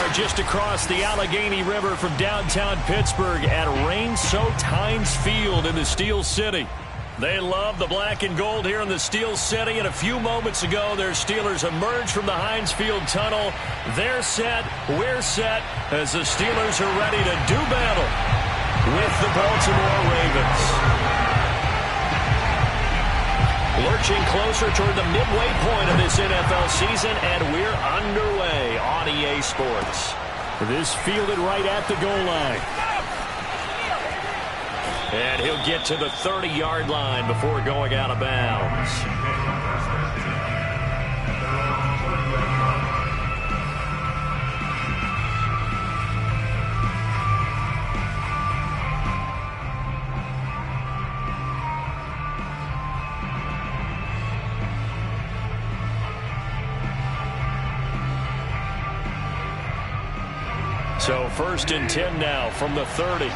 are just across the Allegheny River from downtown Pittsburgh at rain-soaked Heinz Field in the Steel City. They love the black and gold here in the Steel City, and a few moments ago their Steelers emerged from the Heinz Field tunnel. They're set, we're set, as the Steelers are ready to do battle with the Baltimore Ravens. Lurching closer toward the midway point of this NFL season, and we're underway on EA Sports. This fielded right at the goal line. And he'll get to the 30-yard line before going out of bounds. So 1st and 10 now from the 30.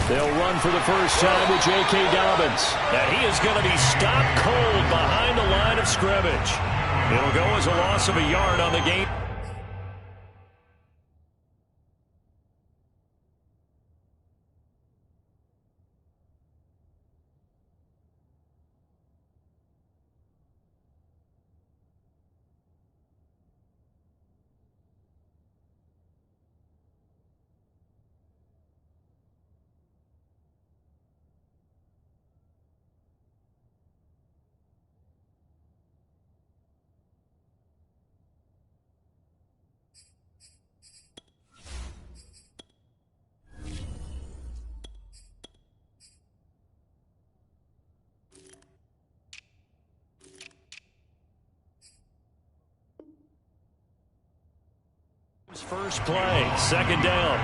They'll run for the first time with J.K. Dobbins. And he is going to be stopped cold behind the line of scrimmage. It'll go as a loss of a yard on the game. First play, 2nd down.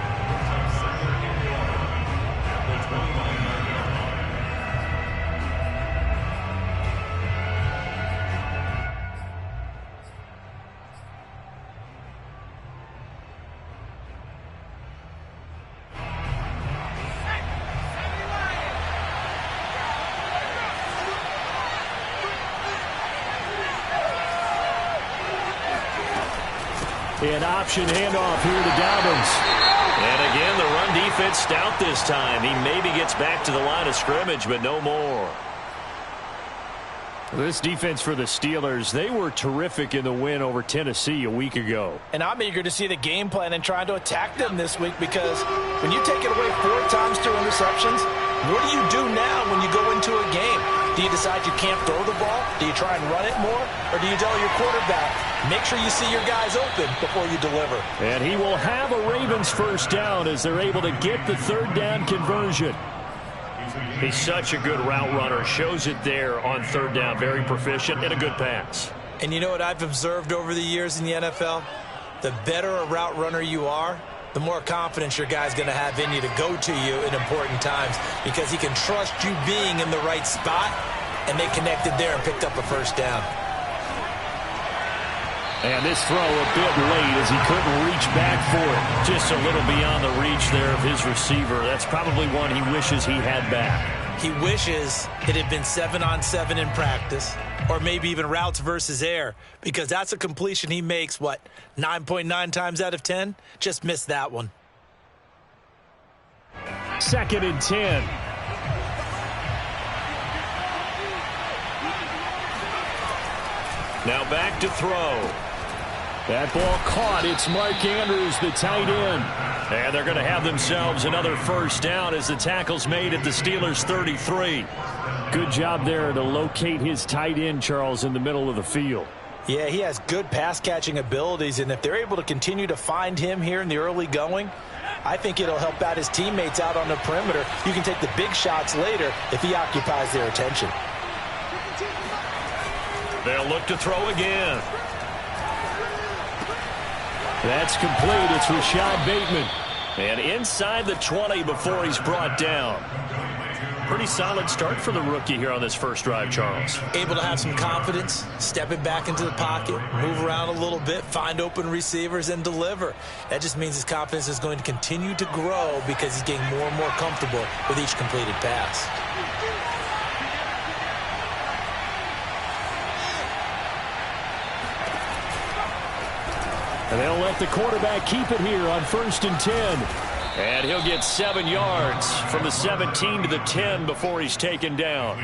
An option handoff here to Dobbins. And again, the run defense stout this time. He maybe gets back to the line of scrimmage, but no more. This defense for the Steelers, they were terrific in the win over Tennessee a week ago. And I'm eager to see the game plan and trying to attack them this week, because when you take it away 4 times through interceptions, what do you do now when you go into a game? Do you decide you can't throw the ball? Do you try and run it more? Or do you tell your quarterback, make sure you see your guys open before you deliver? And he will have a Ravens first down as they're able to get the 3rd down conversion. He's such a good route runner. Shows it there on 3rd down. Very proficient and a good pass. And you know what I've observed over the years in the NFL? The better a route runner you are, the more confidence your guy's going to have in you to go to you in important times, because he can trust you being in the right spot, and they connected there and picked up a first down. And this throw a bit late as he couldn't reach back for it. Just a little beyond the reach there of his receiver. That's probably one he wishes he had back. He wishes it had been 7-on-7 in practice, or maybe even routes versus air, because that's a completion he makes, 9.9 times out of 10? Just missed that one. 2nd and 10. Now back to throw. That ball caught. It's Mark Andrews, the tight end. And they're going to have themselves another first down as the tackle's made at the Steelers' 33. Good job there to locate his tight end, Charles, in the middle of the field. Yeah, he has good pass-catching abilities, and if they're able to continue to find him here in the early going, I think it'll help out his teammates out on the perimeter. You can take the big shots later if he occupies their attention. They'll look to throw again. That's complete. It's Rashad Bateman. And inside the 20 before he's brought down. Pretty solid start for the rookie here on this first drive, Charles. Able to have some confidence, stepping back into the pocket, move around a little bit, find open receivers, and deliver. That just means his confidence is going to continue to grow because he's getting more and more comfortable with each completed pass. And they'll let the quarterback keep it here on 1st and 10. And he'll get 7 yards from the 17 to the 10 before he's taken down.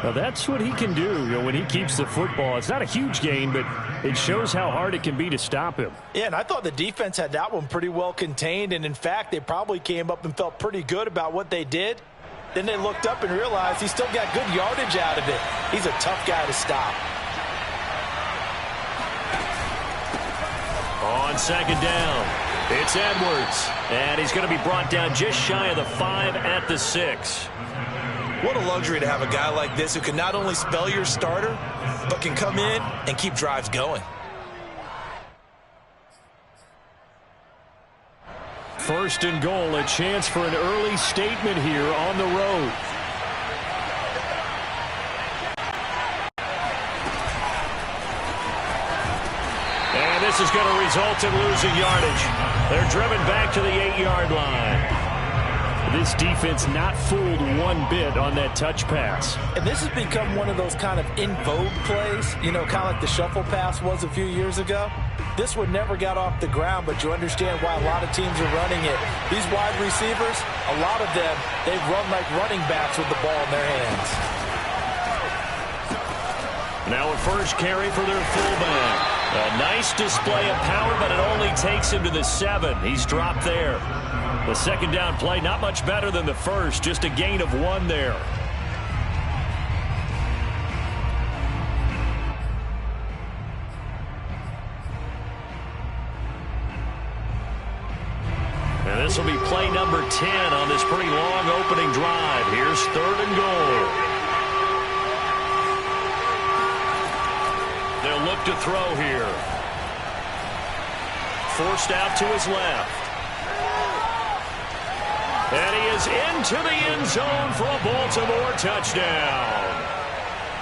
Well, that's what he can do, when he keeps the football. It's not a huge gain, but it shows how hard it can be to stop him. Yeah, and I thought the defense had that one pretty well contained. And, in fact, they probably came up and felt pretty good about what they did. Then they looked up and realized he still got good yardage out of it. He's a tough guy to stop. On 2nd down, it's Edwards. And he's going to be brought down just shy of the 5 at the 6. What a luxury to have a guy like this who can not only spell your starter, but can come in and keep drives going. 1st and goal, a chance for an early statement here on the road. And this is going to result in losing yardage. They're driven back to the 8-yard line. This defense not fooled one bit on that touch pass. And this has become one of those kind of in vogue plays, kind of like the shuffle pass was a few years ago. This one never got off the ground, but you understand why a lot of teams are running it. These wide receivers, a lot of them, they run like running backs with the ball in their hands. Now a first carry for their fullback. A nice display of power, but it only takes him to the 7. He's dropped there. The 2nd down play, not much better than the first, just a gain of 1 there. And this will be play number 10 on this pretty long opening drive. Here's 3rd and goal. They'll look to throw here. Forced out to his left. And he is into the end zone for a Baltimore touchdown.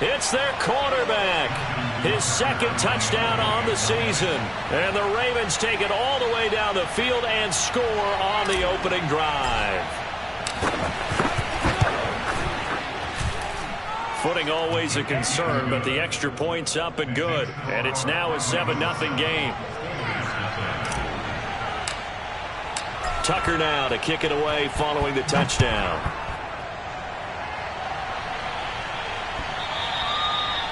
It's their quarterback. His 2nd touchdown on the season. And the Ravens take it all the way down the field and score on the opening drive. Footing always a concern, but the extra point's up and good. And it's now a 7-0 game. Tucker now to kick it away following the touchdown.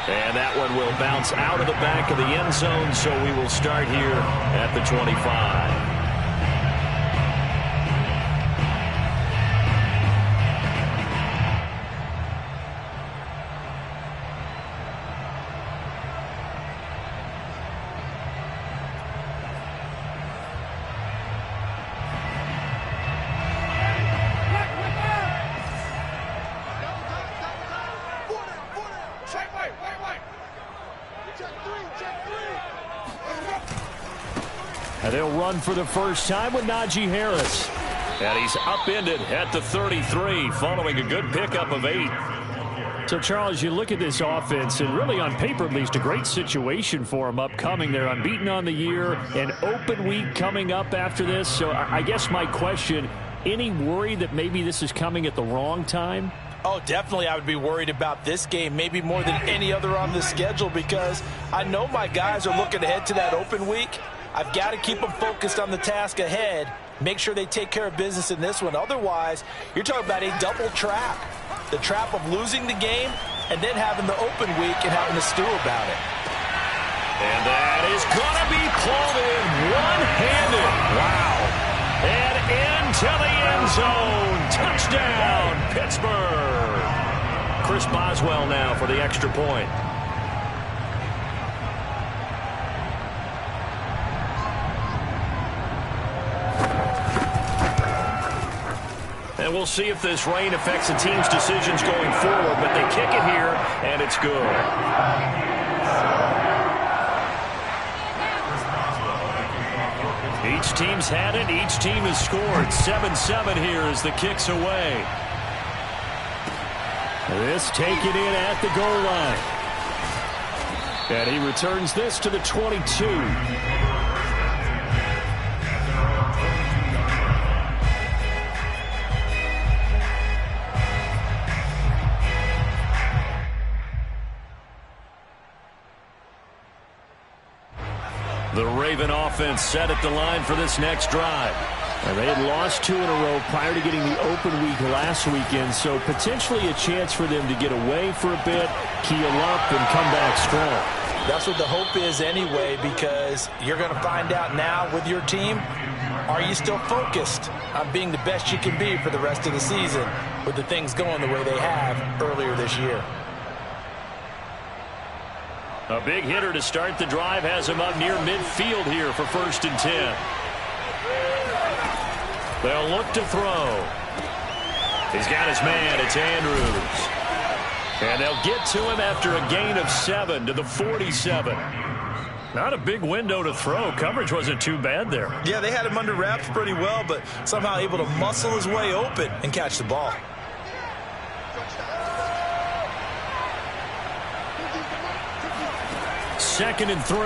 And that one will bounce out of the back of the end zone, so we will start here at the 25. And they'll run for the first time with Najee Harris. And he's upended at the 33 following a good pickup of 8. So, Charles, you look at this offense, and really on paper at least a great situation for them upcoming. They're unbeaten on the year, an open week coming up after this. So I guess my question, any worry that maybe this is coming at the wrong time? Oh, definitely I would be worried about this game, maybe more than any other on the schedule, because I know my guys are looking ahead to that open week. I've got to keep them focused on the task ahead, make sure they take care of business in this one. Otherwise, you're talking about a double trap. The trap of losing the game and then having the open week and having to stew about it. And that is going to be pulled in one-handed. Wow. And into the end zone. Touchdown, Pittsburgh. Chris Boswell now for the extra point. And we'll see if this rain affects the team's decisions going forward, but they kick it here, and it's good. Each team's had it. Each team has scored. 7-7 here as the kick's away. This taken in at the goal line. And he returns this to the 22. The Raven offense set at the line for this next drive. And they had lost 2 in a row prior to getting the open week last weekend, so potentially a chance for them to get away for a bit, keel up, and come back strong. That's what the hope is anyway, because you're going to find out now with your team, are you still focused on being the best you can be for the rest of the season with the things going the way they have earlier this year? A big hitter to start the drive has him up near midfield here for 1st and 10. They'll look to throw. He's got his man. It's Andrews. And they'll get to him after a gain of 7 to the 47. Not a big window to throw. Coverage wasn't too bad there. Yeah, they had him under wraps pretty well, but somehow able to muscle his way open and catch the ball. Second and 3.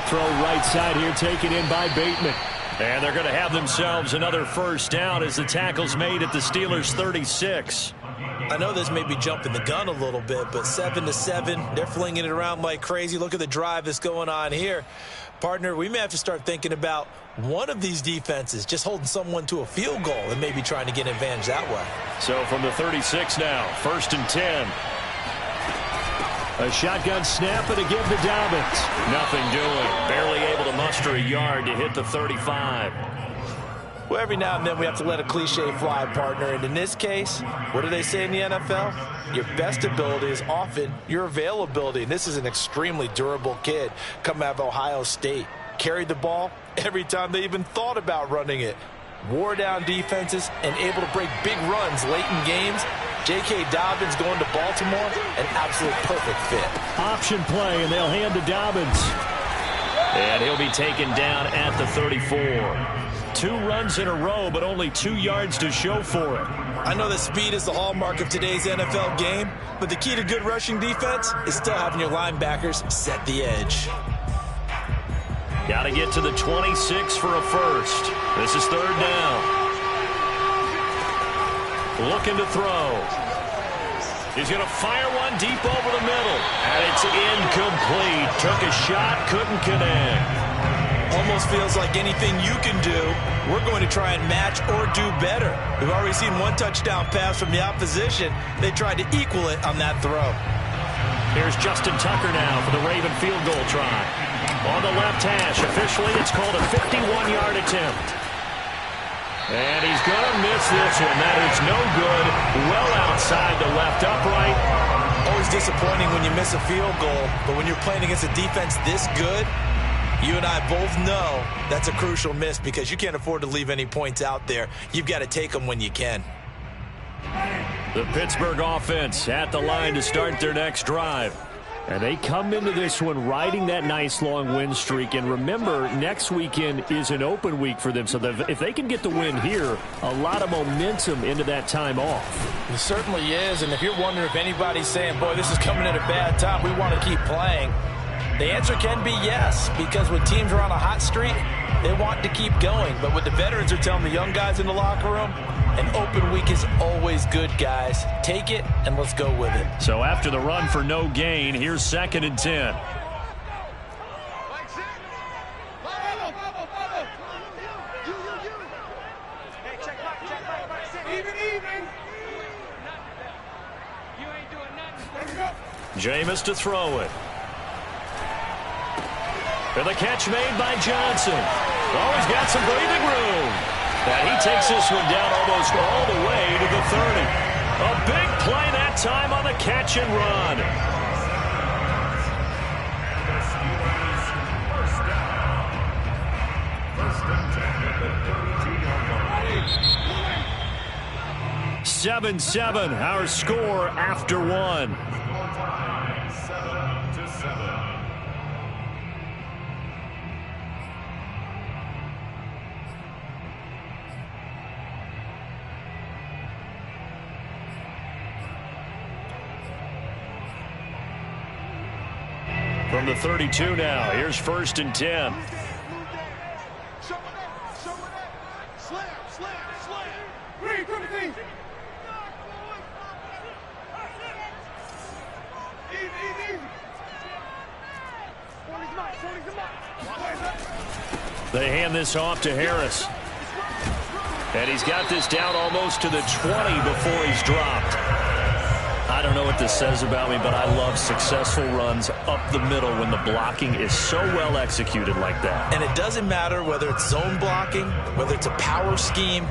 Throw right side here, taken in by Bateman. And they're going to have themselves another first down as the tackle's made at the Steelers' 36. I know this may be jumping the gun a little bit, but 7-7, they're flinging it around like crazy. Look at the drive that's going on here. Partner, we may have to start thinking about one of these defenses just holding someone to a field goal and maybe trying to get an advantage that way. So from the 36 now, 1st and 10. A shotgun snap and a give to Dobbins. Nothing doing. Barely able to muster a yard to hit the 35. Well, every now and then we have to let a cliche fly, partner. And in this case, what do they say in the NFL? Your best ability is often your availability. And this is an extremely durable kid coming out of Ohio State. Carried the ball every time they even thought about running it. Wore down defenses and able to break big runs late in games. J.K. Dobbins going to Baltimore, an absolute perfect fit. Option play, and they'll hand to Dobbins. And he'll be taken down at the 34. 2 runs in a row, but only 2 yards to show for it. I know that speed is the hallmark of today's NFL game, but the key to good rushing defense is still having your linebackers set the edge. Got to get to the 26 for a first. This is 3rd down. Looking to throw. He's going to fire one deep over the middle. And it's incomplete. Took a shot, couldn't connect. Almost feels like anything you can do, we're going to try and match or do better. We've already seen 1 touchdown pass from the opposition. They tried to equal it on that throw. Here's Justin Tucker now for the Raven field goal try. On the left hash, officially it's called a 51-yard attempt. And he's going to miss this one. That is no good. Well outside the left upright. Always disappointing when you miss a field goal, but when you're playing against a defense this good, you and I both know that's a crucial miss because you can't afford to leave any points out there. You've got to take them when you can. The Pittsburgh offense at the line to start their next drive. And they come into this one riding that nice long win streak. And remember, next weekend is an open week for them. So if they can get the win here, a lot of momentum into that time off. It certainly is. And if you're wondering if anybody's saying, boy, this is coming at a bad time, we want to keep playing, the answer can be yes. Because when teams are on a hot streak, they want to keep going. But what the veterans are telling the young guys in the locker room, an open week is always good, guys. Take it, and let's go with it. So after the run for no gain, here's 2nd and 10. Jameis to throw it. And the catch made by Johnson. Oh, he's got some breathing room. And he takes this one down almost all the way to the 30. A big play that time on the catch and run. First 7-7, our score after 1. From the 32 now, here's 1st and 10. They hand this off to Harris. And he's got this down almost to the 20 before he's dropped. I don't know what this says about me, but I love successful runs up the middle when the blocking is so well executed like that. And it doesn't matter whether it's zone blocking, whether it's a power scheme.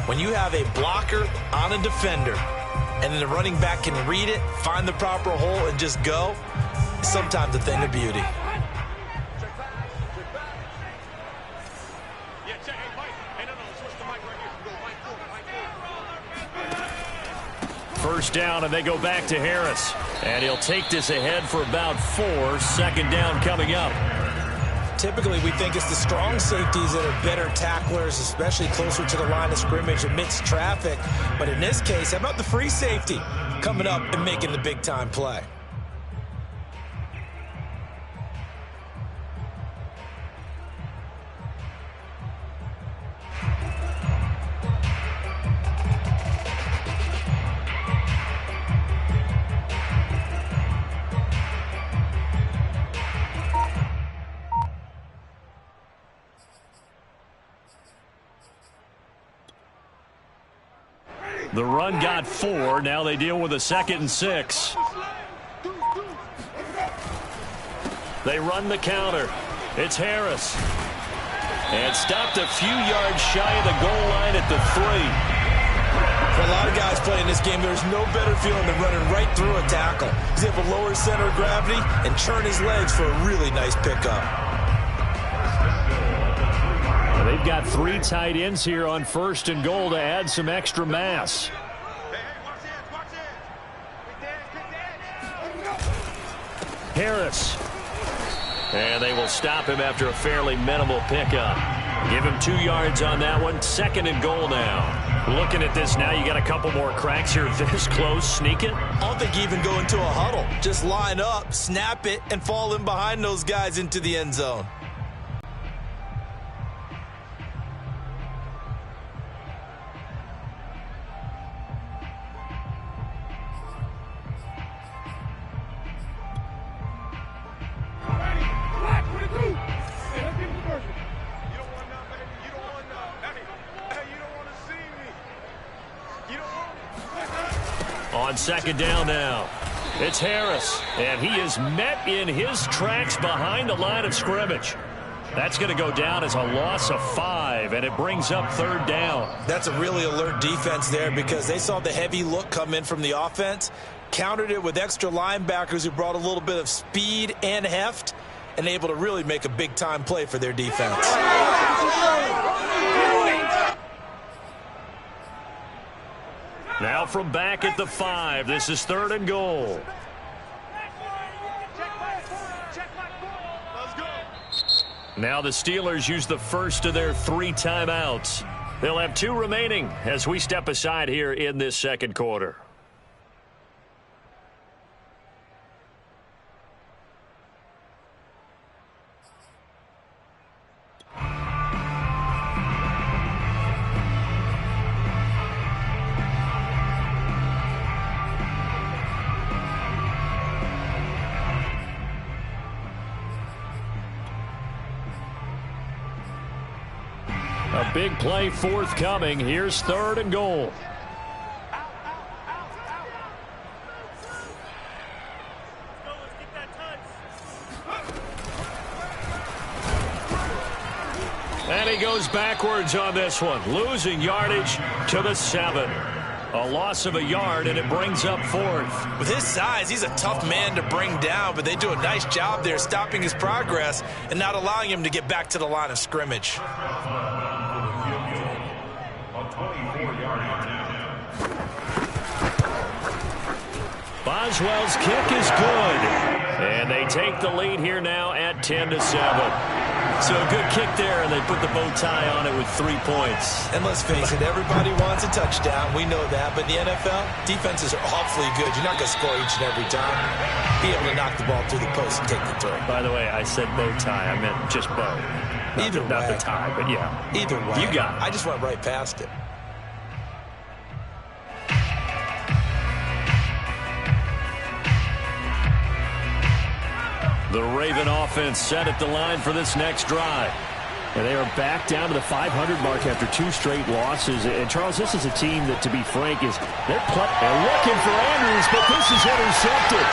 When you have a blocker on a defender and then the running back can read it, find the proper hole, and just go, it's sometimes a thing of beauty. First down, and they go back to Harris. And he'll take this ahead for about 4. Second down coming up. Typically, we think it's the strong safeties that are better tacklers, especially closer to the line of scrimmage amidst traffic. But in this case, how about the free safety coming up and making the big-time play? The run got 4. Now they deal with a 2nd and 6. They run the counter. It's Harris. And stopped a few yards shy of the goal line at the 3. For a lot of guys playing this game, there's no better feeling than running right through a tackle. He's able to lower his center of gravity and churn his legs for a really nice pickup. They've got 3 tight ends here on 1st and goal to add some extra mass. Harris. And they will stop him after a fairly minimal pickup. Give him 2 yards on that one. 2nd and goal now. Looking at this now, you got a couple more cracks here. This close, sneak it. I don't think you even go into a huddle. Just line up, snap it, and fall in behind those guys into the end zone. On 2nd down now, it's Harris, and he is met in his tracks behind the line of scrimmage. That's going to go down as a loss of 5, and it brings up 3rd down. That's a really alert defense there because they saw the heavy look come in from the offense, countered it with extra linebackers who brought a little bit of speed and heft, and able to really make a big-time play for their defense. Now from back at the 5, this is 3rd and goal. Now the Steelers use the first of their 3 timeouts. They'll have 2 remaining as we step aside here in this 2nd quarter. A big play forthcoming. Here's 3rd and goal. And he goes backwards on this one, losing yardage to the 7. A loss of a yard, and it brings up 4th. With his size, he's a tough man to bring down, but they do a nice job there stopping his progress and not allowing him to get back to the line of scrimmage. Boswell's kick is good. And they take the lead here now at 10-7. So a good kick there, and they put the bow tie on it with 3 points. And let's face it, everybody wants a touchdown. We know that. But in the NFL, defenses are awfully good. You're not going to score each and every time. Be able to knock the ball through the post and take the throw. By the way, I said bow tie. I meant just bow. Not the tie, but yeah. Either way. You got it. I just went right past it. The Raven offense set at the line for this next drive. And they are back down to the 500 mark after 2 straight losses. And, Charles, this is a team that, to be frank, they're looking for Andrews, but this is intercepted.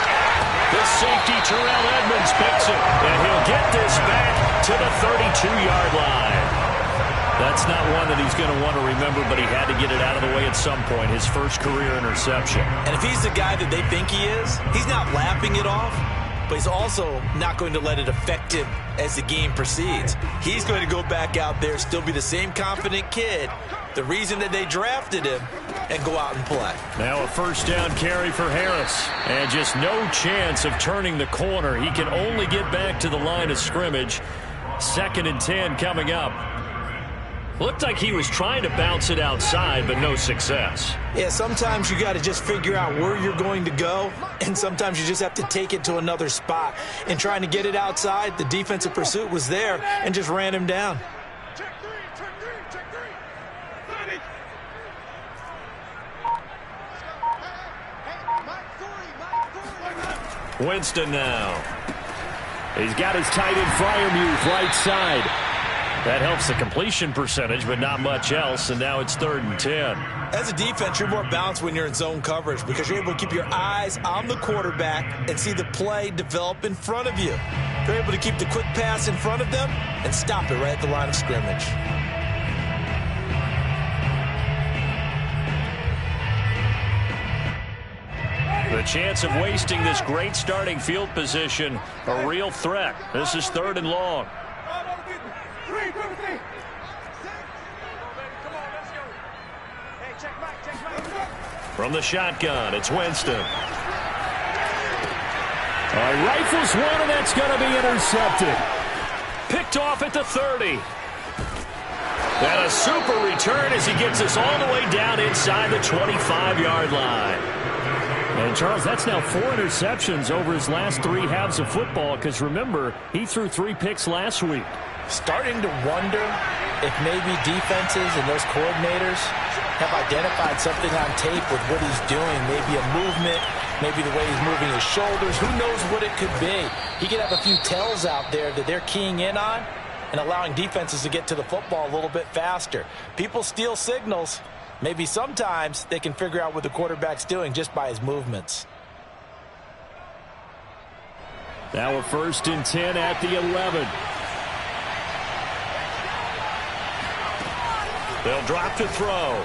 The safety, Terrell Edmonds, picks it, and he'll get this back to the 32-yard line. That's not one that he's going to want to remember, but he had to get it out of the way at some point, his first career interception. And if he's the guy that they think he is, he's not laughing it off, but he's also not going to let it affect him as the game proceeds. He's going to go back out there, still be the same confident kid, the reason that they drafted him, and go out and play. Now a first down carry for Harris. And just no chance of turning the corner. He can only get back to the line of scrimmage. 2nd and 10 coming up. Looked like he was trying to bounce it outside, but no success. Yeah, sometimes you got to just figure out where you're going to go, and sometimes you just have to take it to another spot. And trying to get it outside, the defensive pursuit was there and just ran him down. Winston now. He's got his tight end Freiermuth right side. That helps the completion percentage, but not much else, and now it's 3rd and 10. As a defense, you're more balanced when you're in zone coverage because you're able to keep your eyes on the quarterback and see the play develop in front of you. You're able to keep the quick pass in front of them and stop it right at the line of scrimmage. The chance of wasting this great starting field position, a real threat. This is 3rd and long. From the shotgun, it's Winston. Rifles one, and that's going to be intercepted. Picked off at the 30. And a super return as he gets us all the way down inside the 25-yard line. And, Charles, that's now 4 interceptions over his last 3 halves of football because, remember, he threw 3 picks last week. Starting to wonder if maybe defenses and those coordinators have identified something on tape with what he's doing. Maybe a movement, maybe the way he's moving his shoulders. Who knows what it could be? He could have a few tells out there that they're keying in on and allowing defenses to get to the football a little bit faster. People steal signals. Maybe sometimes they can figure out what the quarterback's doing just by his movements. Now a 1st and 10 at the 11. They'll drop to throw.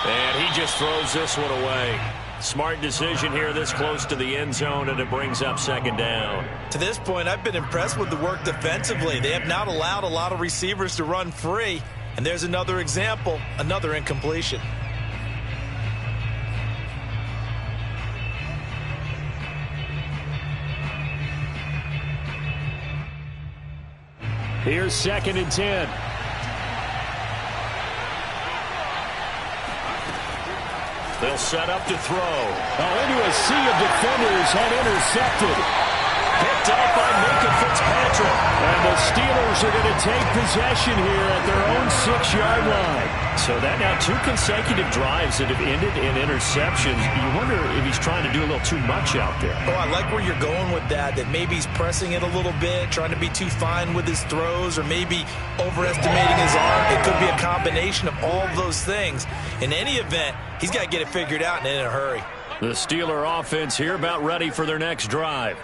And he just throws this one away. Smart decision here this close to the end zone, and it brings up 2nd down. To this point, I've been impressed with the work defensively. They have not allowed a lot of receivers to run free. And there's another example, another incompletion. Here's 2nd and 10. They'll set up to throw. Into a sea of defenders and intercepted. Picked up by Minka Fitzpatrick. And the Steelers are going to take possession here at their own 6-yard line. So that now 2 consecutive drives that have ended in interceptions. You wonder if he's trying to do a little too much out there. Oh, I like where you're going with that maybe he's pressing it a little bit, trying to be too fine with his throws, or maybe overestimating his arm. It could be a combination of all of those things. In any event, he's got to get it figured out and in a hurry. The Steeler offense here about ready for their next drive.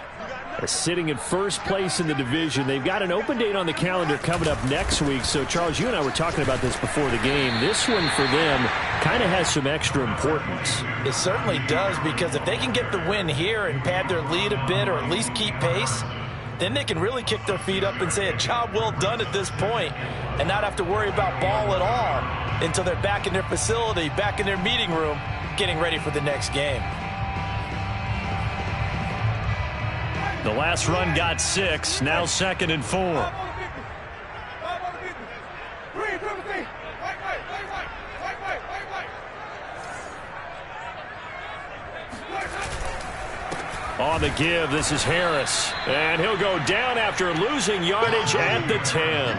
They're sitting in 1st place in the division. They've got an open date on the calendar coming up next week. So, Charles, you and I were talking about this before the game. This one for them kind of has some extra importance. It certainly does, because if they can get the win here and pad their lead a bit or at least keep pace, then they can really kick their feet up and say a job well done at this point and not have to worry about ball at all until they're back in their facility, back in their meeting room, getting ready for the next game. The last run got 6, now 2nd and 4. On the give, this is Harris. And he'll go down after losing yardage at the 10.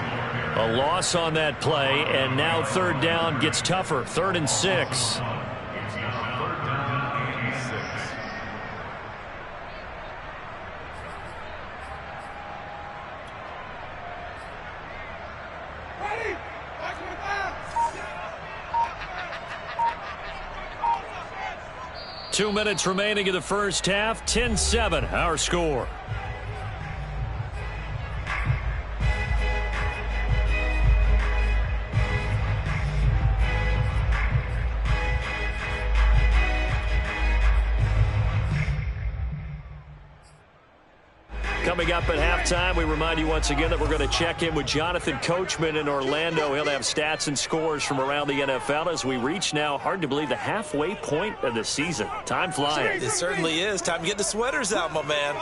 A loss on that play, and now 3rd down gets tougher, 3rd and 6. 2 minutes remaining in the first half. 10-7, our score. Coming up at halftime, we remind you once again that we're going to check in with Jonathan Coachman in Orlando. He'll have stats and scores from around the NFL as we reach now, hard to believe, the halfway point of the season. Time flying. It certainly is. Time to get the sweaters out, my man.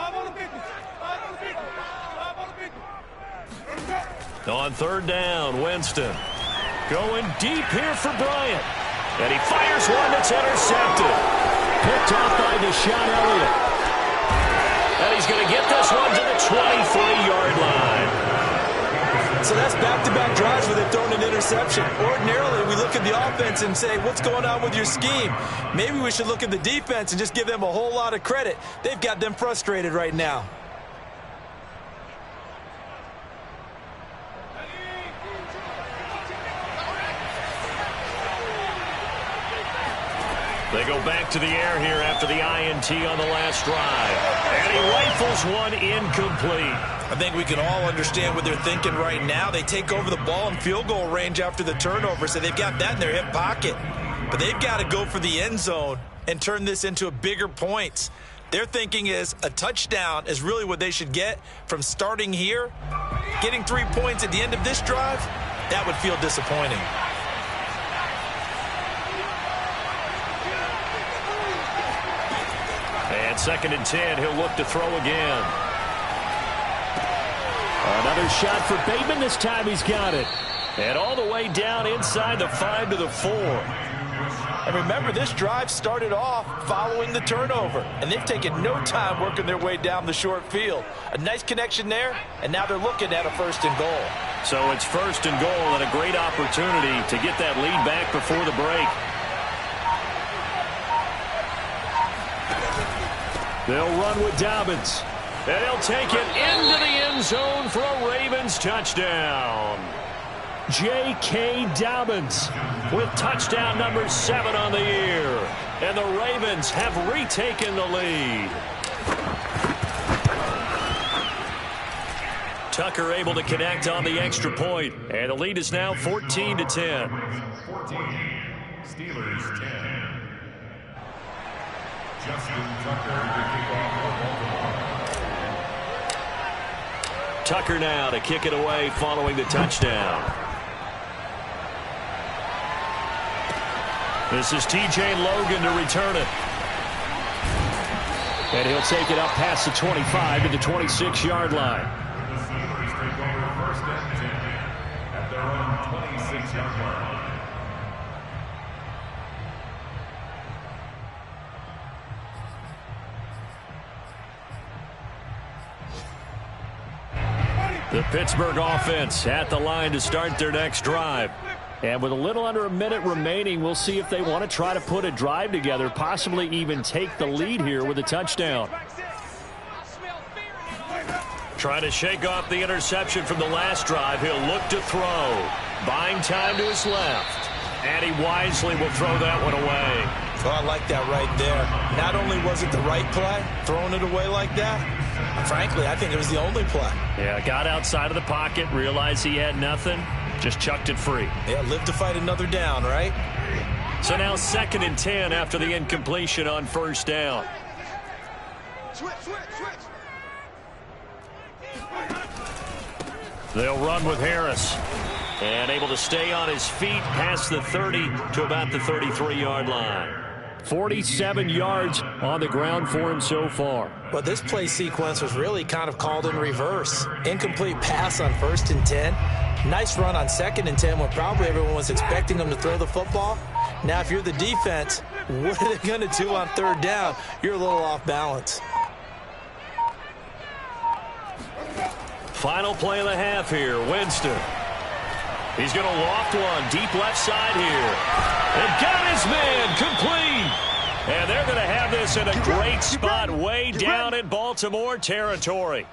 On third down, Winston. Going deep here for Bryant. And he fires one that's intercepted. Picked off by Deshaun Elliott. And he's going to get this one to the 23-yard line. So that's back-to-back drives where they've thrown an interception. Ordinarily, we look at the offense and say, what's going on with your scheme? Maybe we should look at the defense and just give them a whole lot of credit. They've got them frustrated right now. They go back to the air here after the INT on the last drive. And he rifles one incomplete. I think we can all understand what they're thinking right now. They take over the ball in field goal range after the turnover, so they've got that in their hip pocket. But they've got to go for the end zone and turn this into a bigger points. Their thinking is a touchdown is really what they should get from starting here. Getting 3 points at the end of this drive, that would feel disappointing. And 2nd and 10, he'll look to throw again. Another shot for Bateman. This time he's got it. And all the way down inside the 5 to the 4. And remember, this drive started off following the turnover. And they've taken no time working their way down the short field. A nice connection there, and now they're looking at a 1st and goal. So it's 1st and goal and a great opportunity to get that lead back before the break. They'll run with Dobbins. And he'll take it into the end zone for a Ravens touchdown. J.K. Dobbins With touchdown number 7 on the year. And the Ravens have retaken the lead. Tucker able to connect on the extra point. And the lead is now 14-10. 14, Steelers 10. Justin Tucker to kick off for Baltimore. Tucker now to kick it away following the touchdown. This is T.J. Logan to return it. And he'll take it up past the 25 to the 26-yard line. The Steelers take over 1st and 10 at their own 26-yard line. The Pittsburgh offense at the line to start their next drive. And with a little under a minute remaining, we'll see if they want to try to put a drive together, possibly even take the lead here with a touchdown. Trying to shake off the interception from the last drive. He'll look to throw. Buying time to his left. And he wisely will throw that one away. Oh, I like that right there. Not only was it the right play, throwing it away like that, frankly, I think it was the only play. Yeah, got outside of the pocket, realized he had nothing, just chucked it free. Yeah, live to fight another down, right? So now 2nd and 10 after the incompletion on 1st down. They'll run with Harris. And able to stay on his feet past the 30 to about the 33-yard line. 47 yards on the ground for him so far. But this play sequence was really kind of called in reverse. Incomplete pass on 1st and 10. Nice run on 2nd and 10 when probably everyone was expecting them to throw the football. Now, if you're the defense, what are they going to do on 3rd down? You're a little off balance. Final play of the half here, Winston. He's going to loft one deep left side here. And got his man complete. And they're going to have this in a great spot way down in Baltimore territory.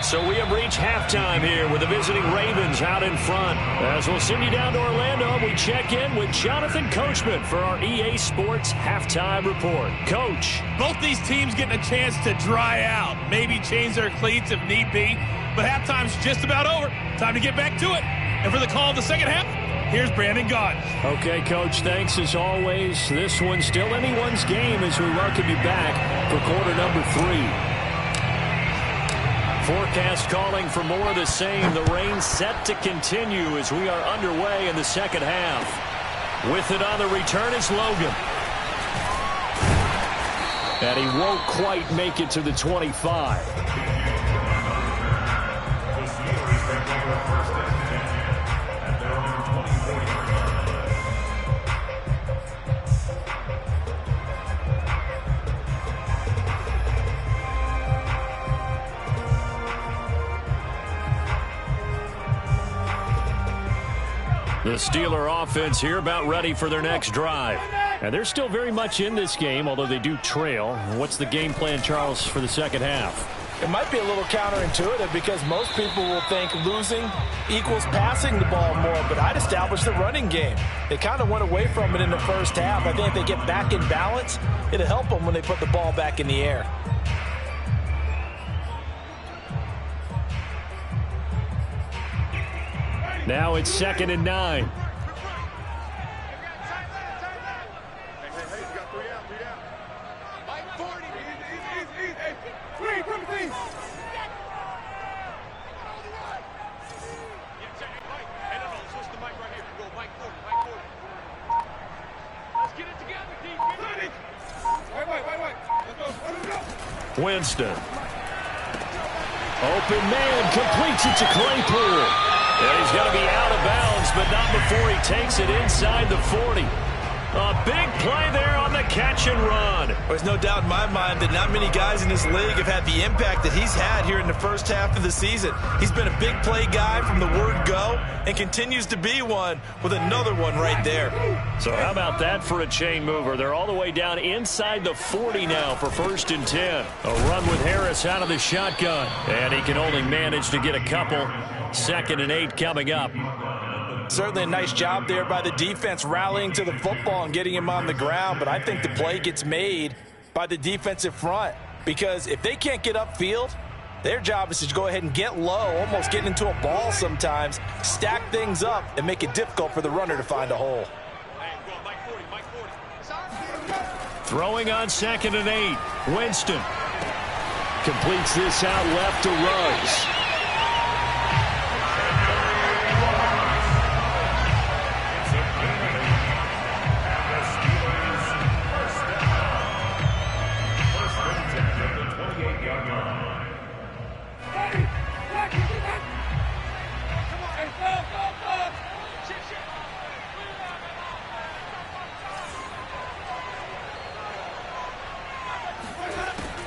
So we have reached halftime here with the visiting Ravens out in front. As we'll send you down to Orlando, we check in with Jonathan Coachman for our EA Sports Halftime Report. Coach. Both these teams getting a chance to dry out, maybe change their cleats if need be, but halftime's just about over. Time to get back to it. And for the call of the second half, here's Brandon Gaudin. Okay, Coach, thanks as always. This one's still anyone's game as we welcome you back for quarter number 3. Forecast calling for more of the same. The rain set to continue as we are underway in the second half. With it on the return is Logan. And he won't quite make it to the 25. The Steeler offense here about ready for their next drive. And they're still very much in this game, although they do trail. What's the game plan, Charles, for the second half? It might be a little counterintuitive because most people will think losing equals passing the ball more, but I'd establish the running game. They kind of went away from it in the first half. I think if they get back in balance, it'll help them when they put the ball back in the air. Now it's 2nd and 9. Winston. Open man completes it to Claypool. And he's going to be out of bounds, but not before he takes it inside the 40. A big play there on the catch and run. There's no doubt in my mind that not many guys in this league have had the impact that he's had here in the first half of the season. He's been a big play guy from the word go and continues to be one with another one right there. So how about that for a chain mover? They're all the way down inside the 40 now for 1st and 10. A run with Harris out of the shotgun. And he can only manage to get a couple. 2nd and 8 coming up. Certainly a nice job there by the defense rallying to the football and getting him on the ground, but I think the play gets made by the defensive front because if they can't get upfield, their job is to go ahead and get low, almost getting into a ball sometimes, stack things up, and make it difficult for the runner to find a hole. Throwing on 2nd and 8. Winston completes this out left to Ruggs.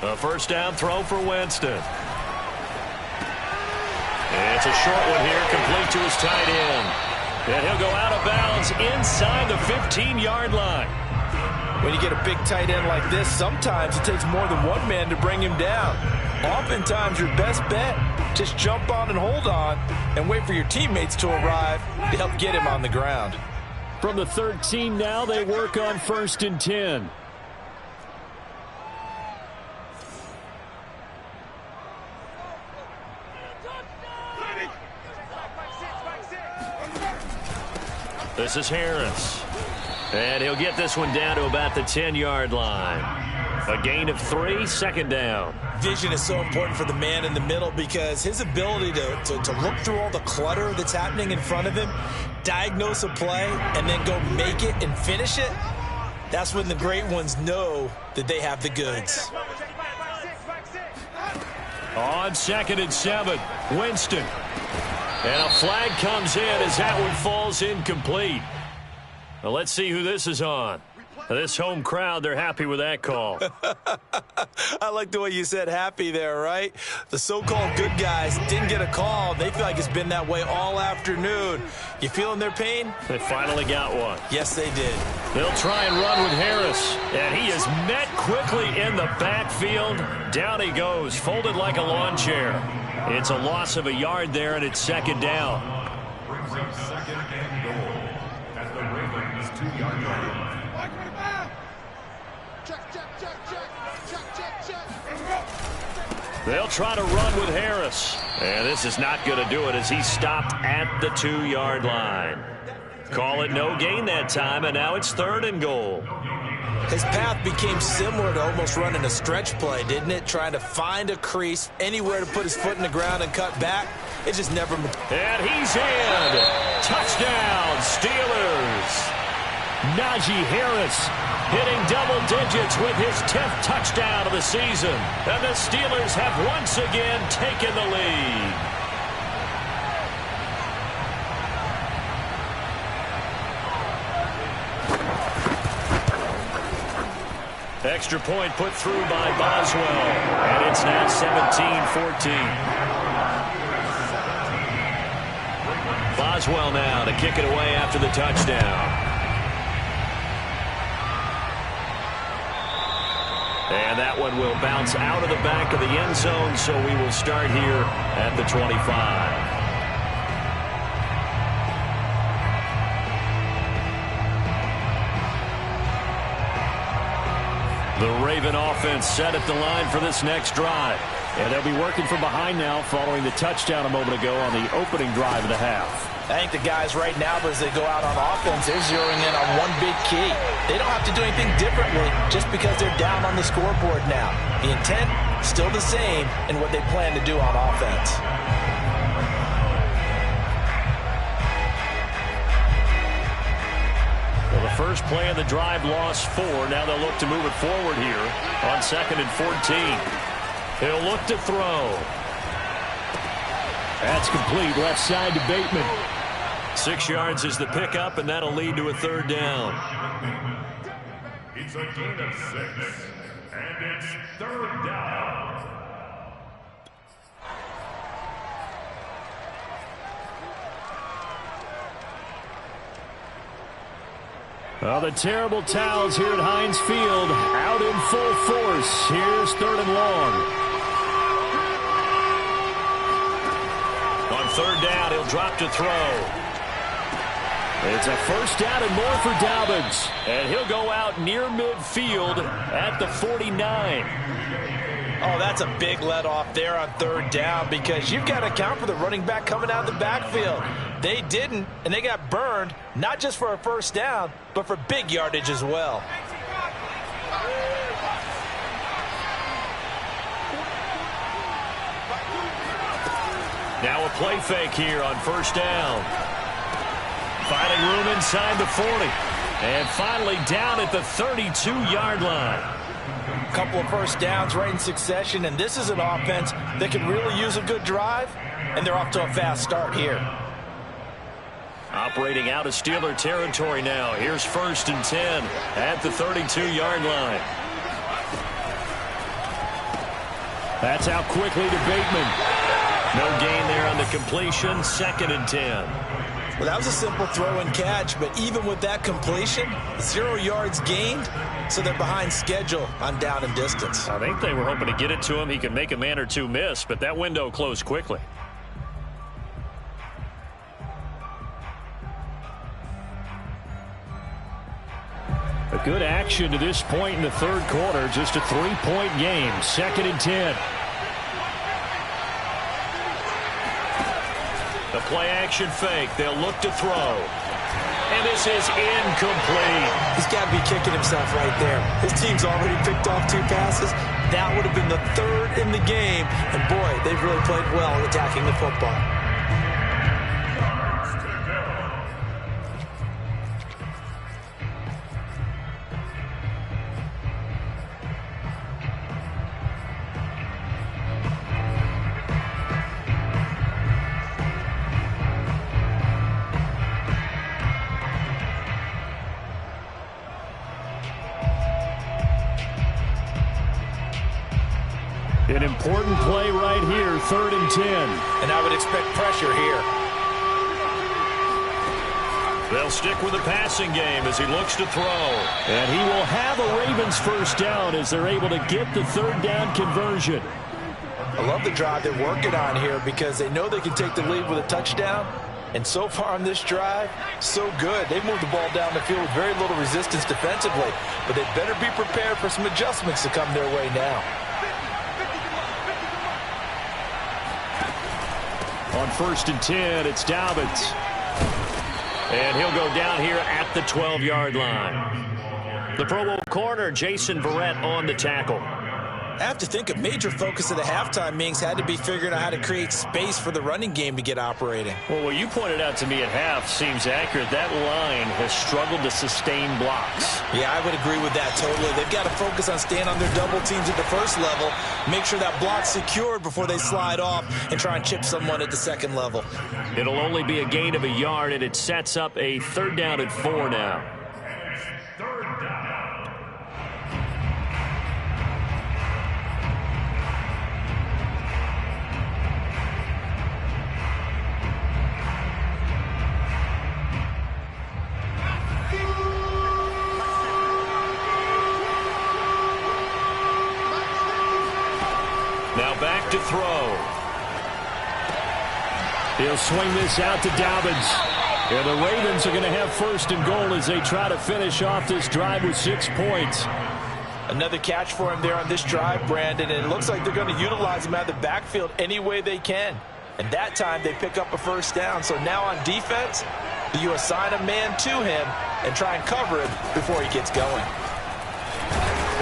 A first down throw for Winston. It's a short one here, complete to his tight end. And he'll go out of bounds inside the 15-yard line. When you get a big tight end like this, sometimes it takes more than one man to bring him down. Oftentimes, your best bet, just jump on and hold on and wait for your teammates to arrive to help get him on the ground. From the 13 now, they work on 1st and 10. This is Harris. And he'll get this one down to about the 10-yard line. A gain of 3, 2nd down. Vision is so important for the man in the middle because his ability to look through all the clutter that's happening in front of him, diagnose a play, and then go make it and finish it, that's when the great ones know that they have the goods. On 2nd and 7, Winston. And a flag comes in as that one falls incomplete. Well, let's see who this is on. This home crowd, they're happy with that call. I like the way you said happy there, right? The so-called good guys didn't get a call. They feel like it's been that way all afternoon. You feeling their pain? They finally got one. Yes, they did. They'll try and run with Harris. And he is met quickly in the backfield. Down he goes, folded like a lawn chair. It's a loss of a yard there, and it's second down. Brings up second and goal at the Ravens 2-yard line. They'll try to run with Harris. And this is not going to do it as he stopped at the 2-yard line. Call it no gain that time, and now it's third and goal. His path became similar to almost running a stretch play, didn't it? Trying to find a crease, anywhere to put his foot in the ground and cut back. It just never... And he's in. Touchdown, Steelers. Najee Harris hitting double digits with his 10th touchdown of the season. And the Steelers have once again taken the lead. Extra point put through by Boswell. And it's now 17-14. Boswell now to kick it away after the touchdown. And that one will bounce out of the back of the end zone, so we will start here at the 25. The Raven offense set at the line for this next drive. And they'll be working from behind now following the touchdown a moment ago on the opening drive of the half. I think the guys right now, as they go out on offense, they're zeroing in on one big key. They don't have to do anything differently just because they're down on the scoreboard now. The intent, still the same in what they plan to do on offense. Well, the first play of the drive lost 4. Now they'll look to move it forward here on 2nd and 14. He'll look to throw. That's complete left side to Bateman. 6 yards is the pickup, and that'll lead to a third down. It's a gain of 6, and it's third down. Well, the terrible towels here at Heinz Field out in full force. Here's third and long. On third down, he'll drop to throw. It's a first down and more for Dobbins. And he'll go out near midfield at the 49. Oh, that's a big let off there on third down because you've got to account for the running back coming out of the backfield. They didn't, and they got burned, not just for a first down, but for big yardage as well. Now a play fake here on first down. Finding room inside the 40. And finally down at the 32-yard line. A couple of first downs right in succession, and this is an offense that could really use a good drive, and they're off to a fast start here. Operating out of Steeler territory now. Here's 1st and 10 at the 32-yard line. That's out quickly to Bateman. No gain there on the completion. 2nd and 10. Well, that was a simple throw and catch, but even with that completion, 0 yards gained, so they're behind schedule on down and distance. I think they were hoping to get it to him. He could make a man or two miss, but that window closed quickly. A good action to this point in the third quarter. Just a 3-point game. 2nd and 10. The play action fake. They'll look to throw. And this is incomplete. He's got to be kicking himself right there. His team's already picked off 2 passes. That would have been the 3rd in the game. And boy, they've really played well attacking the football. An important play right here, 3rd and 10. And I would expect pressure here. They'll stick with the passing game as he looks to throw. And he will have a Ravens first down as they're able to get the 3rd down conversion. I love the drive they're working on here because they know they can take the lead with a touchdown. And so far on this drive, so good. They've moved the ball down the field with very little resistance defensively. But they better be prepared for some adjustments to come their way now. On 1st and 10, it's Dobbins. And he'll go down here at the 12-yard line. The Pro Bowl corner, Jason Verrett, on the tackle. I have to think a major focus of the halftime meetings had to be figuring out how to create space for the running game to get operating. Well, what you pointed out to me at half seems accurate. That line has struggled to sustain blocks. Yeah, I would agree with that totally. They've got to focus on staying on their double teams at the first level, make sure that block's secured before they slide off and try and chip someone at the second level. It'll only be a gain of a yard, and it sets up a 3rd down and 4 now. Now back to throw. He'll swing this out to Dobbins. And the Ravens are going to have 1st and goal as they try to finish off this drive with 6 points. Another catch for him there on this drive, Brandon, and it looks like they're going to utilize him out of the backfield any way they can. And that time they pick up a 1st down. So now on defense, you assign a man to him and try and cover him before he gets going.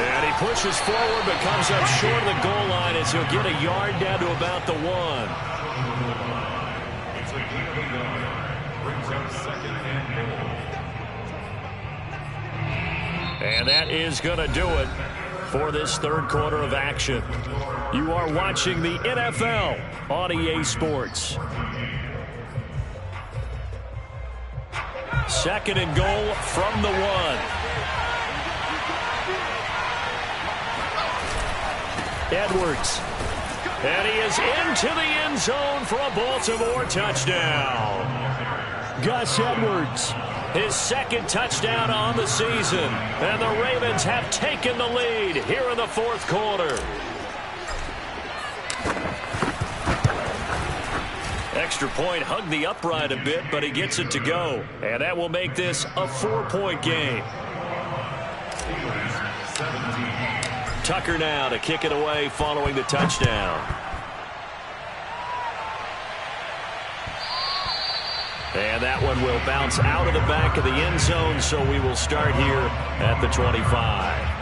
And he pushes forward but comes up short of the goal line as he'll get a yard down to about the 1. It's a gain of a yard. Brings up 2nd and goal. And that is going to do it for this 3rd quarter of action. You are watching the NFL on EA Sports. 2nd and goal from the 1. Edwards. And he is into the end zone for a Baltimore touchdown. Gus Edwards, his 2nd touchdown on the season. And the Ravens have taken the lead here in the 4th quarter. Extra point hugged the upright a bit, but he gets it to go. And that will make this a 4-point game. Tucker now to kick it away following the touchdown. And that one will bounce out of the back of the end zone, so we will start here at the 25.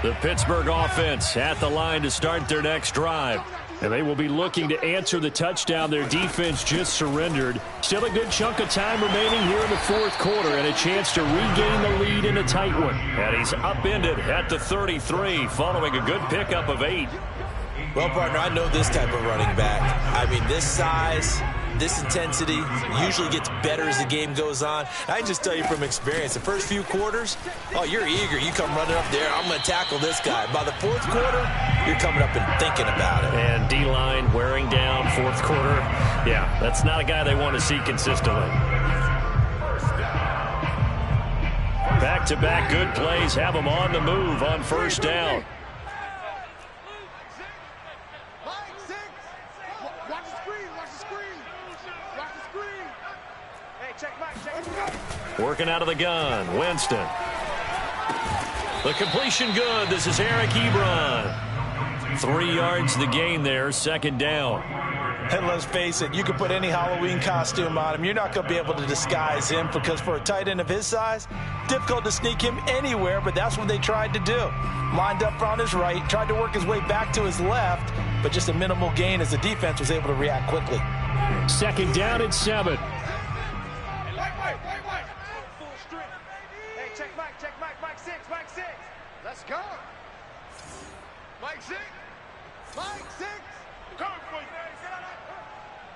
The Pittsburgh offense at the line to start their next drive. And they will be looking to answer the touchdown their defense just surrendered. Still a good chunk of time remaining here in the 4th quarter and a chance to regain the lead in a tight one. And he's upended at the 33 following a good pickup of 8. Well, partner, I know this type of running back. I mean, this size, this intensity usually gets better as the game goes on. I can just tell you from experience, the first few quarters, oh, you're eager. You come running up there, I'm going to tackle this guy. By the 4th quarter, you're coming up and thinking about it. And D-line wearing down 4th quarter. Yeah, that's not a guy they want to see consistently. Back-to-back good plays have them on the move on 1st down. Working out of the gun, Winston. The completion good. This is Eric Ebron. 3 yards to gain there, 2nd down. And let's face it, you can put any Halloween costume on him. You're not going to be able to disguise him because for a tight end of his size, difficult to sneak him anywhere, but that's what they tried to do. Lined up on his right, tried to work his way back to his left, but just a minimal gain as the defense was able to react quickly. 2nd down and 7. Let's go. Mike 6. Mike 6. Come for you.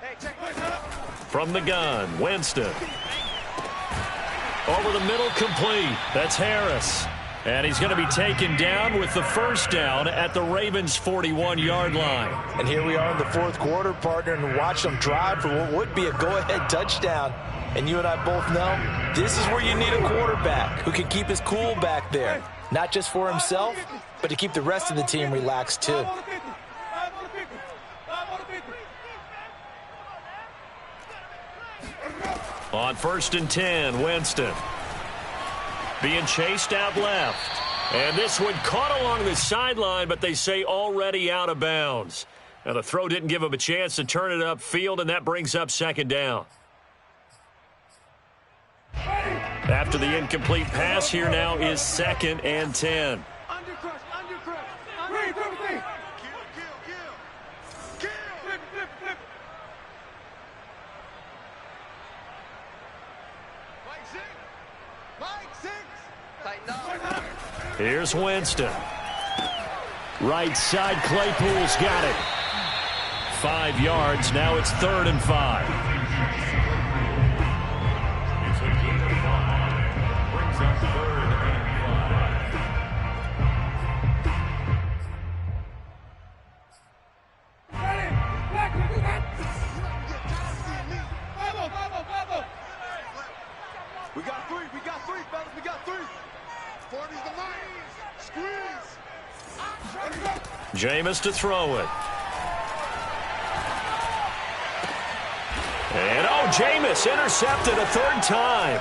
Hey, check Mike up. From the gun, Winston. Over the middle, complete. That's Harris. And he's going to be taken down with the first down at the Ravens' 41-yard line. And here we are in the fourth quarter, partner, and watch them drive for what would be a go-ahead touchdown. And you and I both know this is where you need a quarterback who can keep his cool back there. Not just for himself, but to keep the rest of the team relaxed too. On 1st and 10, Winston. Being chased out left. And this one caught along the sideline, but they say already out of bounds. Now the throw didn't give him a chance to turn it upfield, and that brings up 2nd down. After the incomplete pass, here now is 2nd and 10. Here's Winston. Right side, Claypool's got it. 5 yards, now it's 3rd and 5. It's a gain of 5. Brings up 3rd and 5. We got 3, fellas, we got 3. 40's the line. Squeeze. Jameis to throw it. And Jameis intercepted a 3rd time.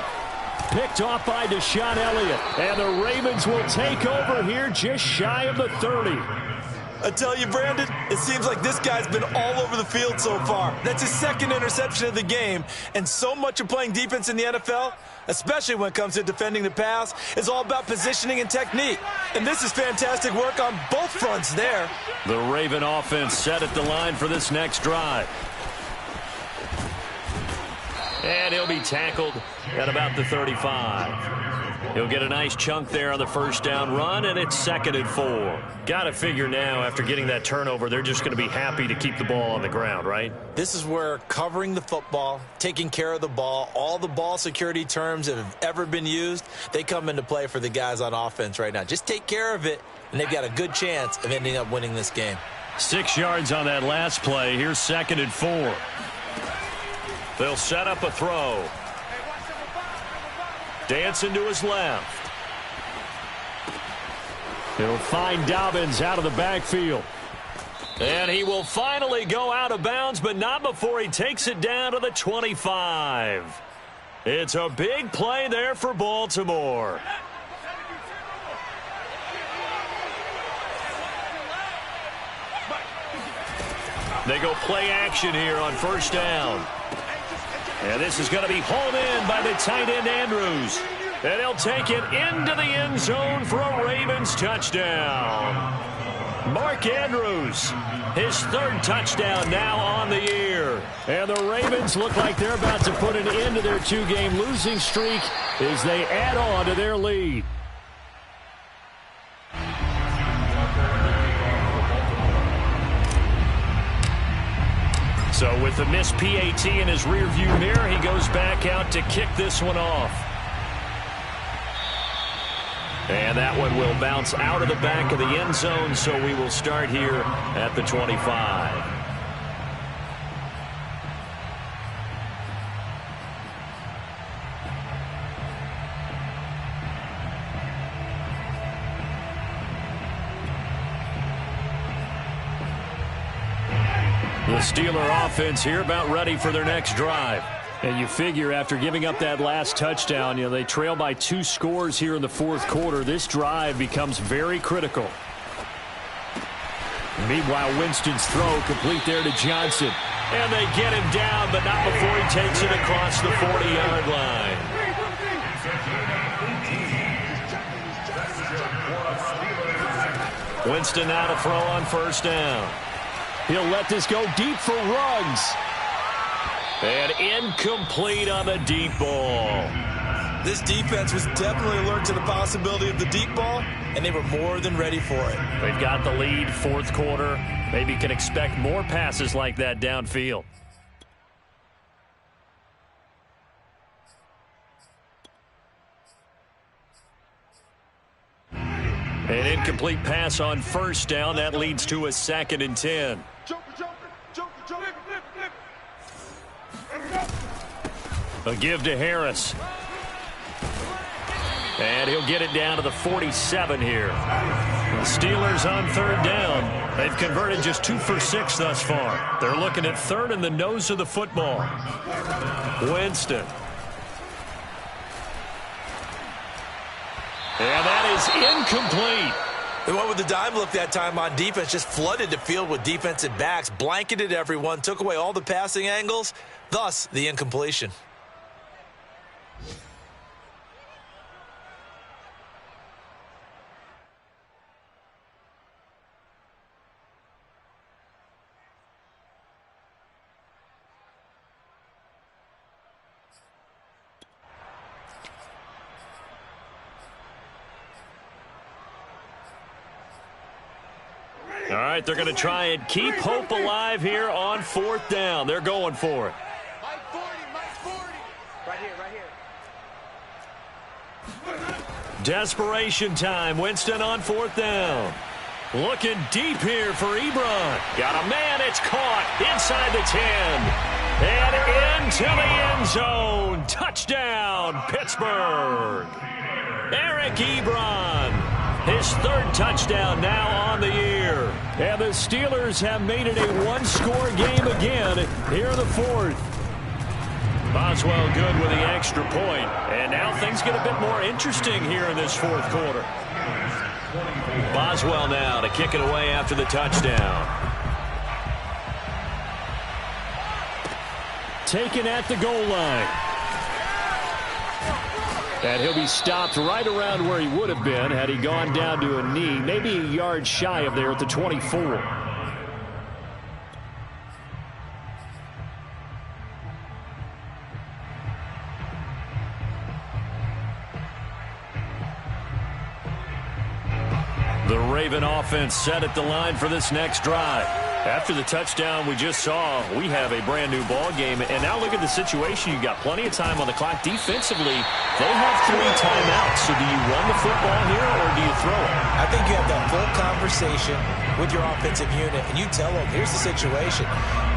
Picked off by Deshaun Elliott. And the Ravens will take over here just shy of the 30. I tell you, Brandon, it seems like this guy's been all over the field so far. That's his 2nd interception of the game. And so much of playing defense in the NFL, especially when it comes to defending the pass, is all about positioning and technique. And this is fantastic work on both fronts there. The Raven offense set at the line for this next drive. And he'll be tackled at about the 35. He'll get a nice chunk there on the 1st down run, and it's 2nd and 4. Got to figure now, after getting that turnover, they're just going to be happy to keep the ball on the ground, right? This is where covering the football, taking care of the ball, all the ball security terms that have ever been used, they come into play for the guys on offense right now. Just take care of it, and they've got a good chance of ending up winning this game. 6 yards on that last play. Here's 2nd and 4. They'll set up a throw. Dancing to his left. He'll find Dobbins out of the backfield. And he will finally go out of bounds, but not before he takes it down to the 25. It's a big play there for Baltimore. They go play action here on 1st down. And this is going to be hauled in by the tight end Andrews. And he'll take it into the end zone for a Ravens touchdown. Mark Andrews, his 3rd touchdown now on the year. And the Ravens look like they're about to put an end to their 2-game losing streak as they add on to their lead. So with the missed PAT in his rearview mirror, he goes back out to kick this one off. And that one will bounce out of the back of the end zone, so we will start here at the 25. The Steeler offense here about ready for their next drive. And you figure after giving up that last touchdown, they trail by 2 scores here in the 4th quarter. This drive becomes very critical. Meanwhile, Winston's throw complete there to Johnson. And they get him down, but not before he takes it across the 40-yard line. Winston now to throw on 1st down. He'll let this go deep for Ruggs. And incomplete on the deep ball. This defense was definitely alert to the possibility of the deep ball, and they were more than ready for it. They've got the lead, 4th quarter. Maybe can expect more passes like that downfield. An incomplete pass on first down. That leads to a 2nd and 10. A give to Harris. And he'll get it down to the 47 here. The Steelers on 3rd down. They've converted just 2 for 6 thus far. They're looking at 3rd and the nose of the football. Winston. And that is incomplete. They went with the dime look that time on defense, just flooded the field with defensive backs, blanketed everyone, took away all the passing angles, thus the incompletion. All right, they're going to try and keep hope alive here on 4th down. They're going for it. Mike 40. Right here. Desperation time. Winston on 4th down. Looking deep here for Ebron. Got a man. It's caught inside the 10. And into the end zone. Touchdown, Pittsburgh. Eric Ebron. His 3rd touchdown now on the year. And the Steelers have made it a 1-score game again here in the 4th. Boswell good with the extra point. And now things get a bit more interesting here in this 4th quarter. Boswell now to kick it away after the touchdown. Taken at the goal line. And he'll be stopped right around where he would have been had he gone down to a knee, maybe a yard shy of there at the 24. The Raven offense set at the line for this next drive. After the touchdown we just saw, we have a brand new ball game. And now look at the situation. You got plenty of time on the clock. Defensively, they have 3 timeouts. So do you run the football here or do you throw it? I think you have that full conversation with your offensive unit, and you tell them, here's the situation.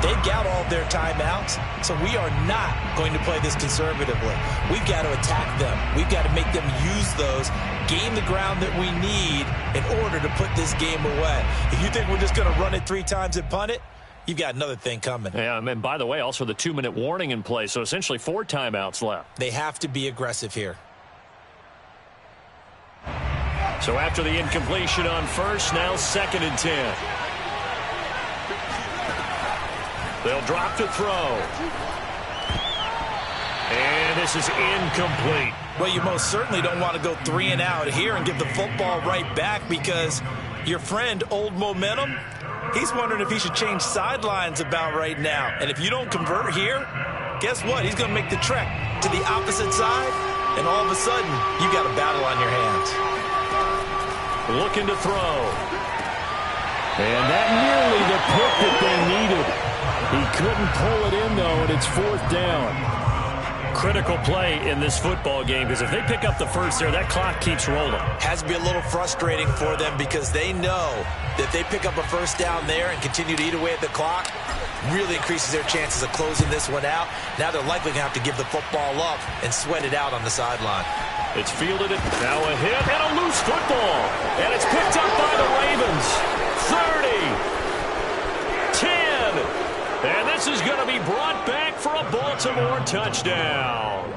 They've got all their timeouts, so we are not going to play this conservatively. We've got to attack them. We've got to make them use those, gain the ground that we need in order to put this game away. If you think we're just going to run it 3 times and punt it, you've got another thing coming. Yeah, and by the way, also the 2-minute warning in play, so essentially 4 timeouts left. They have to be aggressive here. So after the incompletion on first, now 2nd and 10. They'll drop to throw. And this is incomplete. Well, you most certainly don't want to go 3 and out here and give the football right back, because your friend, Old Momentum, he's wondering if he should change sidelines about right now. And if you don't convert here, guess what? He's going to make the trek to the opposite side, and all of a sudden, you got a battle on your hands. Looking to throw. And that nearly the pick that they needed. He couldn't pull it in, though, and it's 4th down. Critical play in this football game, because if they pick up the first there, that clock keeps rolling. Has to be a little frustrating for them, because they know that they pick up a first down there and continue to eat away at the clock, really increases their chances of closing this one out. Now they're likely going to have to give the football up and sweat it out on the sideline. It's fielded. Now a hit and a loose football. And it's picked up by the Ravens. 30. 10. And this is going to be brought back for a Baltimore touchdown.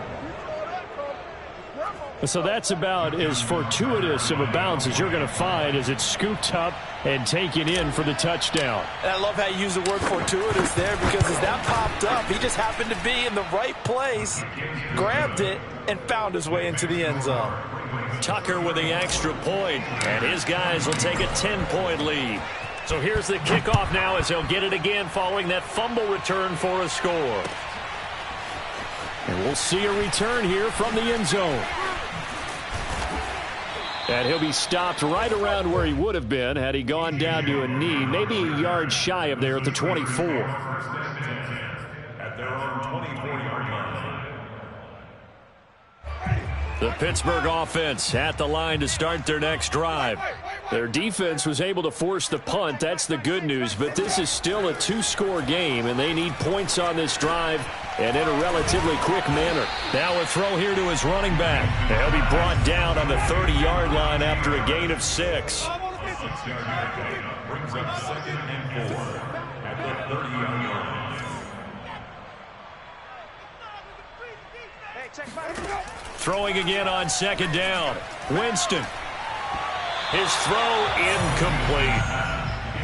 So that's about as fortuitous of a bounce as you're going to find as it's scooped up and taken in for the touchdown. And I love how you use the word fortuitous there, because as that popped up, he just happened to be in the right place, grabbed it, and found his way into the end zone. Tucker with the extra point, and his guys will take a 10-point lead. So here's the kickoff now as he'll get it again following that fumble return for a score. And we'll see a return here from the end zone. And he'll be stopped right around where he would have been had he gone down to a knee, maybe a yard shy of there at the 24. At their own 24-yard line. The Pittsburgh offense at the line to start their next drive. Their defense was able to force the punt. That's the good news. But this is still a two-score game, and they need points on this drive and in a relatively quick manner. Now a throw here to his running back. He'll be brought down on the 30-yard line after a gain of 6. Brings up 2nd and 4 at the 30-yard line. Throwing again on 2nd down. Winston. His throw incomplete.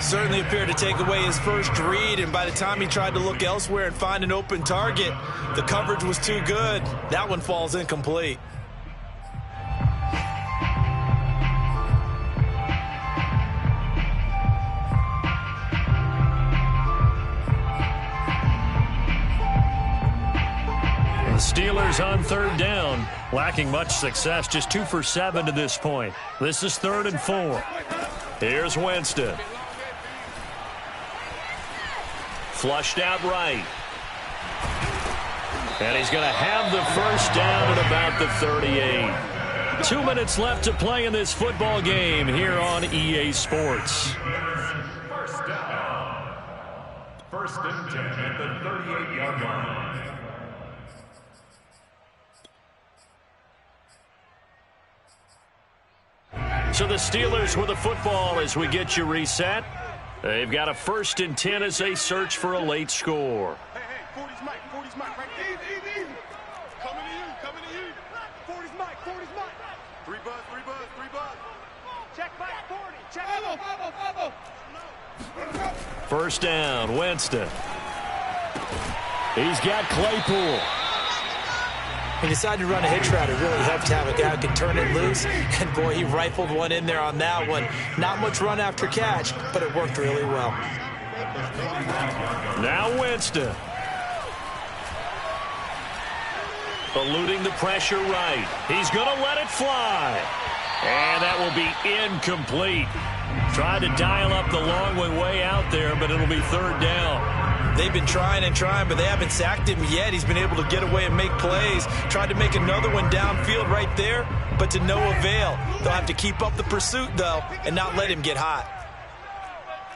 Certainly appeared to take away his first read, and by the time he tried to look elsewhere and find an open target, the coverage was too good. That one falls incomplete. Steelers on 3rd down, lacking much success, just 2 for 7 to this point. This is 3rd and 4. Here's Winston. Flushed out right. And he's going to have the first down at about the 38. 2 minutes left to play in this football game here on EA Sports. First down. 1st and 10 at the 38-yard line. So the Steelers with the football as we get you reset. They've got a 1st and 10 as they search for a late score. Hey, 40's Mike, right there. Easy. Coming to you. 40's Mike. 3 buzz. Check Mike, 40. Check First down, Winston. He's got Claypool. He decided to run a hitch route. It really helped to have a guy who can turn it loose. And, boy, he rifled one in there on that one. Not much run after catch, but it worked really well. Now Winston. Eluding the pressure right. He's going to let it fly. And that will be incomplete. Tried to dial up the long one way out there, but it'll be 3rd down. They've been trying, but they haven't sacked him yet. He's been able to get away and make plays. Tried to make another one downfield right there, but to no avail. They'll have to keep up the pursuit, though, and not let him get hot.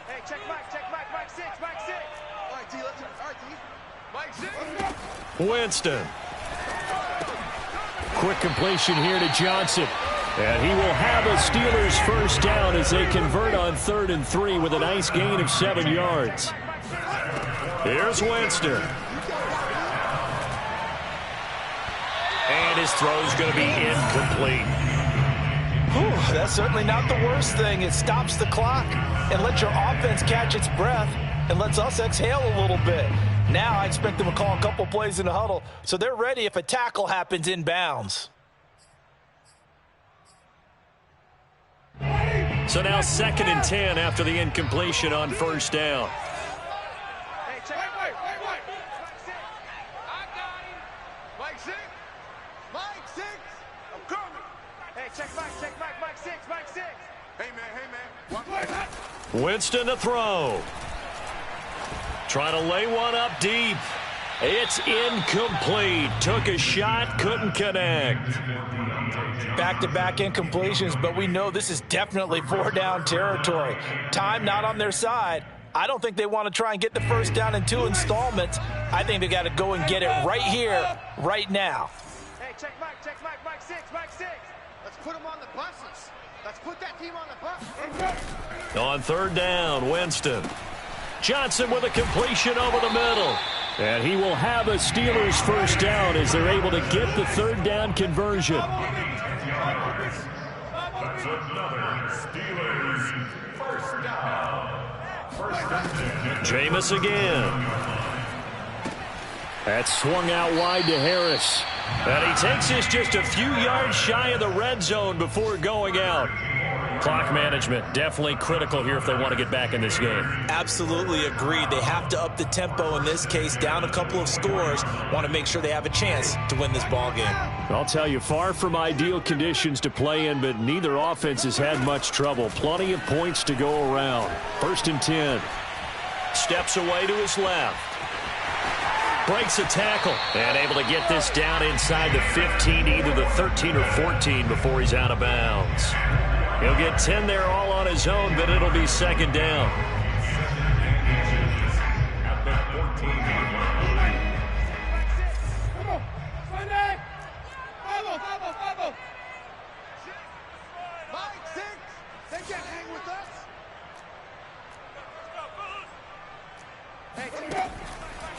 Hey, check Mike, 6. All right, D, let's go. All right, D. Mike 6. Winston. Quick completion here to Johnson. And he will have a Steelers first down as they convert on 3rd and 3 with a nice gain of 7 yards. Here's Winston. And his throw's going to be incomplete. Whew, that's certainly not the worst thing. It stops the clock and lets your offense catch its breath and lets us exhale a little bit. Now I expect them to call a couple plays in the huddle so they're ready if a tackle happens in bounds. So now 2nd and 10 after the incompletion on 1st down. Hey, check Mike 6. I got him. Mike 6. I'm coming. Hey, check Mike 6. Hey, man. Winston to throw. Trying to lay one up deep. It's incomplete. Took a shot, couldn't connect. Back-to-back incompletions, but we know this is definitely 4-down territory. Time not on their side. I don't think they want to try and get the first down in 2 installments. I think they got to go and get it right here, right now. Hey, check Mike 6. Let's put them on the buses. Let's put that team on the bus. On 3rd down, Winston. Johnson with a completion over the middle. And he will have a Steelers first down as they're able to get the 3rd down conversion. That's another Steelers first down. Jameis again. That's swung out wide to Harris. And he takes this just a few yards shy of the red zone before going out. Clock management definitely critical here if they want to get back in this game. Absolutely agreed. They have to up the tempo in this case, down a couple of scores. Want to make sure they have a chance to win this ball game. I'll tell you, far from ideal conditions to play in, but neither offense has had much trouble. Plenty of points to go around. 1st and 10. Steps away to his left. Breaks a tackle. And able to get this down inside the 15, either the 13 or 14 before he's out of bounds. He'll get 10 there all on his own, but it'll be second down. At the 14-yard line. They can't hang with us.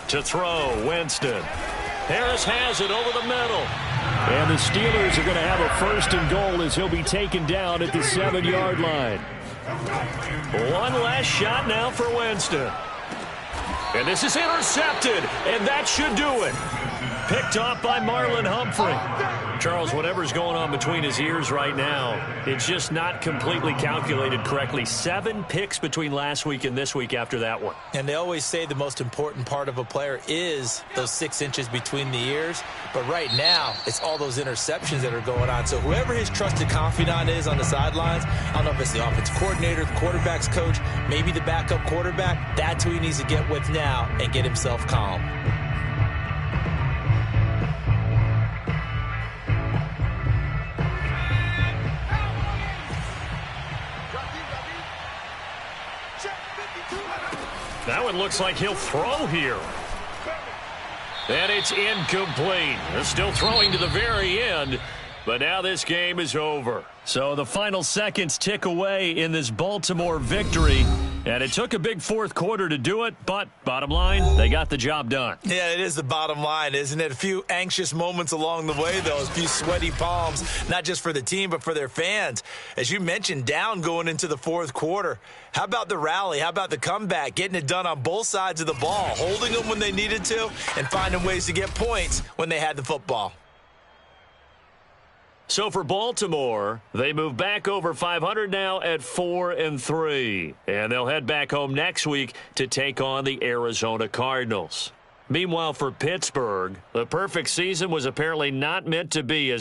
To throw, Winston. Harris has it over the middle. And the Steelers are going to have a first and goal as he'll be taken down at the 7-yard line. One last shot now for Winston. And this is intercepted, and that should do it. Picked off by Marlon Humphrey. Charles, whatever's going on between his ears right now, it's just not completely calculated correctly. 7 picks between last week and this week after that one. And they always say the most important part of a player is those 6 inches between the ears. But right now, it's all those interceptions that are going on. So whoever his trusted confidant is on the sidelines, I don't know if it's the offensive coordinator, the quarterback's coach, maybe the backup quarterback, that's who he needs to get with now and get himself calm. That one looks like he'll throw here. And it's incomplete. They're still throwing to the very end, but now this game is over. So the final seconds tick away in this Baltimore victory, and it took a big fourth quarter to do it, but bottom line, they got the job done. Yeah, it is the bottom line, isn't it? A few anxious moments along the way, though, a few sweaty palms, not just for the team, but for their fans. As you mentioned, down going into the fourth quarter. How about the rally? How about the comeback? Getting it done on both sides of the ball, holding them when they needed to, and finding ways to get points when they had the football. So for Baltimore, they move back over 500 now at 4-3. And they'll head back home next week to take on the Arizona Cardinals. Meanwhile, for Pittsburgh, the perfect season was apparently not meant to be as